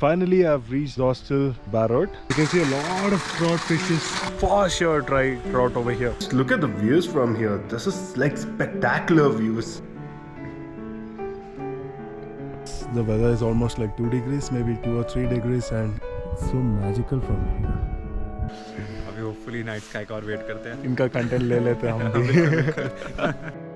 Finally, I've reached hostel Barrot. You can see a lot of trout fishes. For sure, try trout over here. Just look at the views from here. This is like spectacular views. The weather is almost like 2 degrees, maybe 2 or 3 degrees, and it's so magical from here. अभी hopefully night sky का और wait करते हैं. इनका content ले लेते हैं हम भी.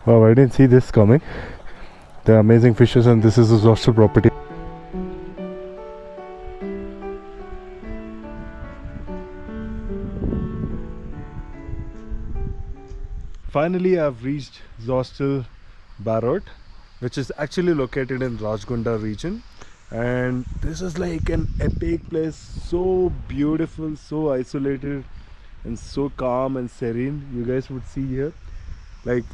Wow, I didn't see this coming. They're amazing fishes, and this is his hostel property. Finally, I've reached hostel Barrot, which is actually located in Rajgunda region. And this is like an epic place, so beautiful, so isolated, and so calm and serene. You guys would see here, like,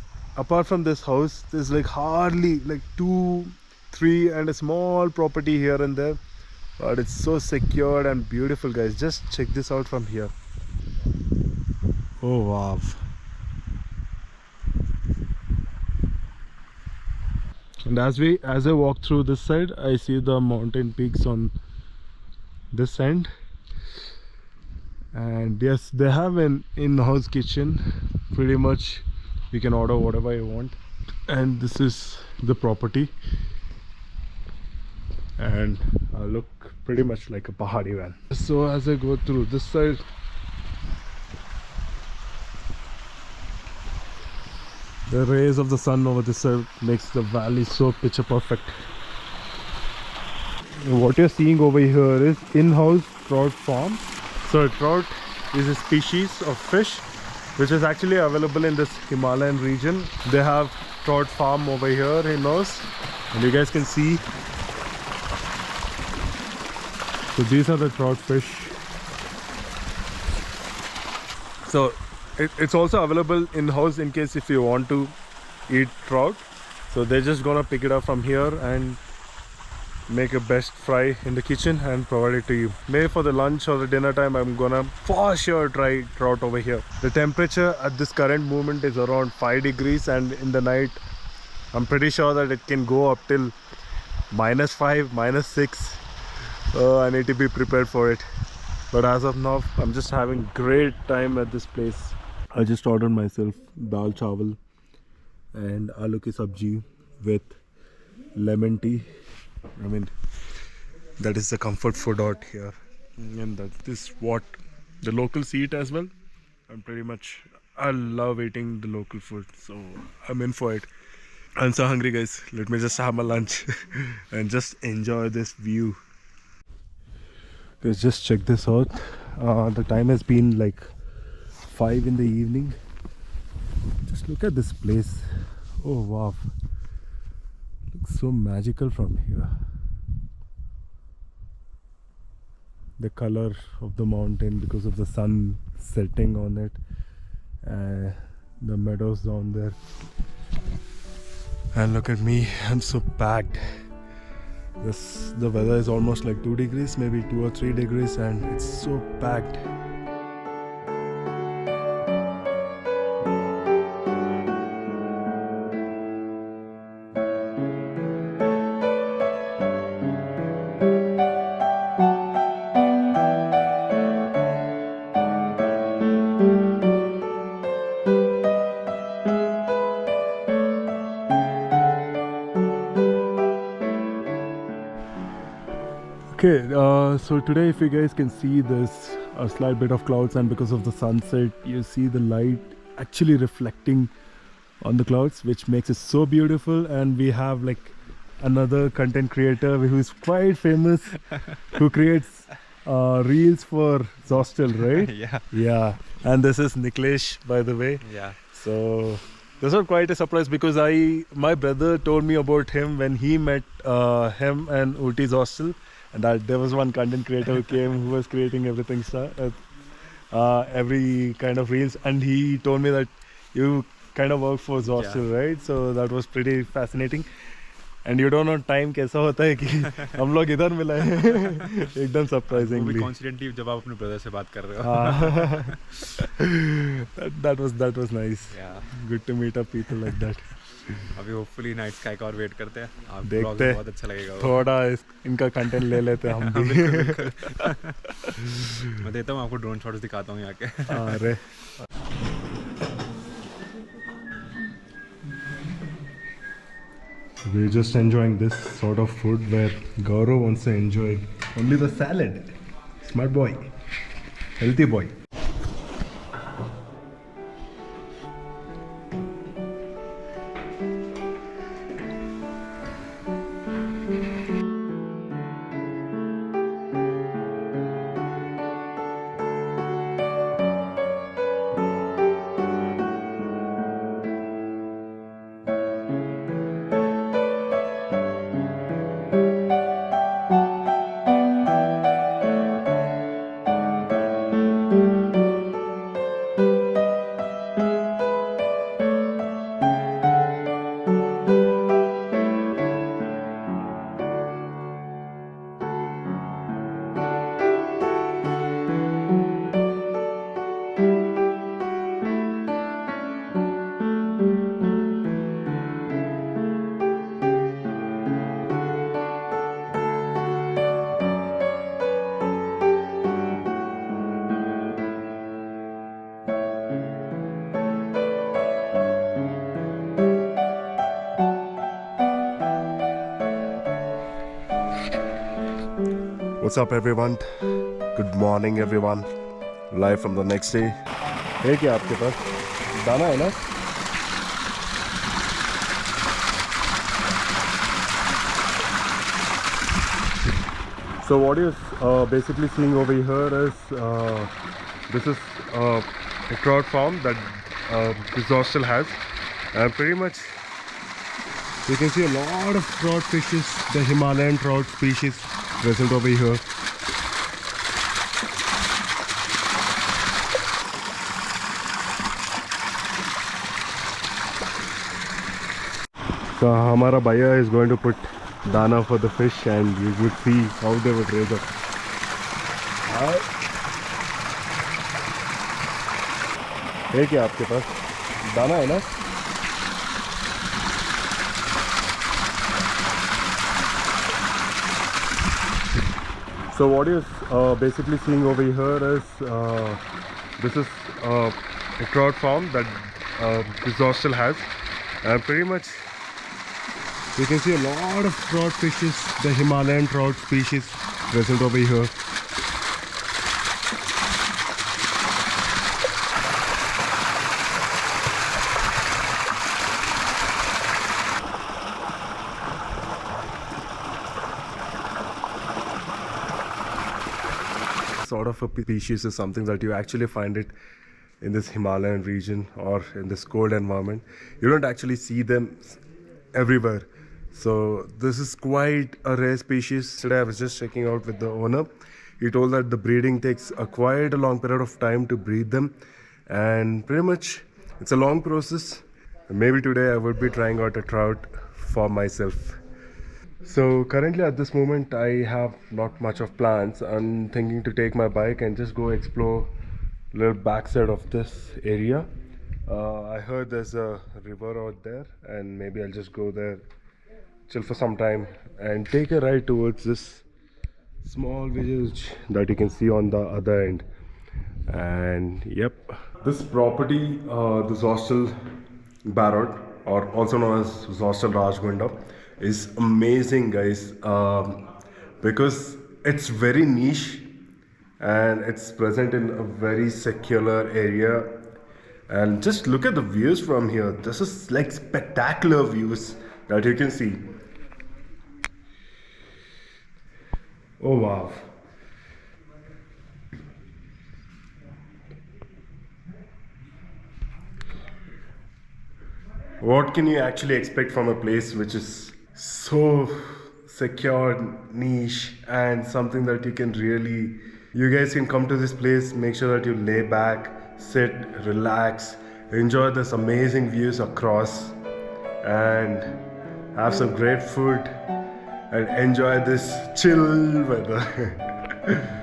apart from this house, there's like hardly like 2, 3 and a small property here and there, but it's so secured and beautiful, guys. Just check this out from here. Oh wow. And as I walk through this side, I see the mountain peaks on this end. And yes, they have an in-house kitchen. Pretty much you can order whatever you want. And this is the property, and I look pretty much like a Pahari van. So as I go through this side, the rays of the sun over this side makes the valley so picture perfect. What you're seeing over here is in-house trout farm. So trout is a species of fish which is actually available in this Himalayan region. They have trout farm over here in-house, and you guys can see. So these are the trout fish. So it's also available in-house in case if you want to eat trout. So they're just gonna pick it up from here and make a best fry in the kitchen and provide it to you. Maybe for the lunch or the dinner time, I'm gonna for sure try trout over here. The temperature at this current moment is around 5 degrees, and in the night I'm pretty sure that it can go up till -5, -6. I need to be prepared for it. But as of now, I'm just having great time at this place. I just ordered myself dal chawal and aloo ki sabji with lemon tea. I mean, that is the comfort food out here, and that is what the locals eat as well. I love eating the local food, so I'm in for it. I'm so hungry, guys. Let me just have my lunch and just enjoy this view. Guys, just check this out. The time has been like 5 in the evening. Just look at this place. Oh wow, looks so magical from here. The color of the mountain because of the sun setting on it, the meadows down there, and look at me, I'm so packed. The weather is almost like 2 degrees, maybe 2 or 3 degrees, and it's so packed. Okay, so today, if you guys can see, there's a slight bit of clouds, and because of the sunset, you see the light actually reflecting on the clouds, which makes it so beautiful. And we have like another content creator who's quite famous, who creates reels for Zostel, right? Yeah. And this is Niklesh, by the way. Yeah. So this was quite a surprise because my brother told me about him when he met him and Ooty's hostel. And that there was one content creator who came who was creating everything, every kind of reels, and he told me that you kind of work for Zostel, right? So that was pretty fascinating. And you don't know time कैसा होता है कि हम लोग इधर मिले एकदम वो भी surprisingly. कॉन्सिडेंटली जब आप अपने ब्रदर से बात कर रहे हो. that was nice. Yeah. Good to meet up people like that. अभी होपफुली नाइट स्काई का और वेट करते हैं. आप देखते ब्लॉग में बहुत अच्छा लगेगा वो. थोड़ा इनका कंटेंट ले लेते हैं हम भी. मैं देता हूँ आपको ड्रोन शॉट्स दिखाता हूँ यहाँ के. अरे we're just enjoying this sort of food where Gaurav wants to enjoy only the salad. Smart boy, healthy boy. What's up, everyone? Good morning, everyone. Live from the next day. है क्या आपके पास दाना है ना? So what you're basically seeing over here is this is a trout farm that this hostel has, and pretty much you can see a lot of trout fishes, the Himalayan trout species present over here. So हमारा भैया is going to put dana for the fish, and you would see how they would raise up. है क्या आपके पास दाना है ना? So what you're basically seeing over here is this is a trout farm that this hostel has, and pretty much you can see a lot of trout fishes, the Himalayan trout species present over here. Sort of a species is something that you actually find it in this Himalayan region or in this cold environment. You don't actually see them everywhere. So this is quite a rare species. Today I was just checking out with the owner. He told that the breeding takes quite a long period of time to breed them, and pretty much it's a long process. Maybe today I would be trying out a trout for myself. So currently at this moment I have not much of plans. I'm thinking to take my bike and just go explore a little backside of this area. I heard there's a river out there, and maybe I'll just go there, chill for some time, and take a ride towards this small village that you can see on the other end. And yep, this property, this hostel Barrot, or also known as hostel Rajgunda, is amazing, guys, because it's very niche and it's present in a very secular area. And just look at the views from here. This is like spectacular views that you can see. Oh wow. What can you actually expect from a place which is so secure niche and something that you can really, you guys can come to this place, make sure that you lay back, sit, relax, enjoy this amazing views across, and have some great food and enjoy this chill weather.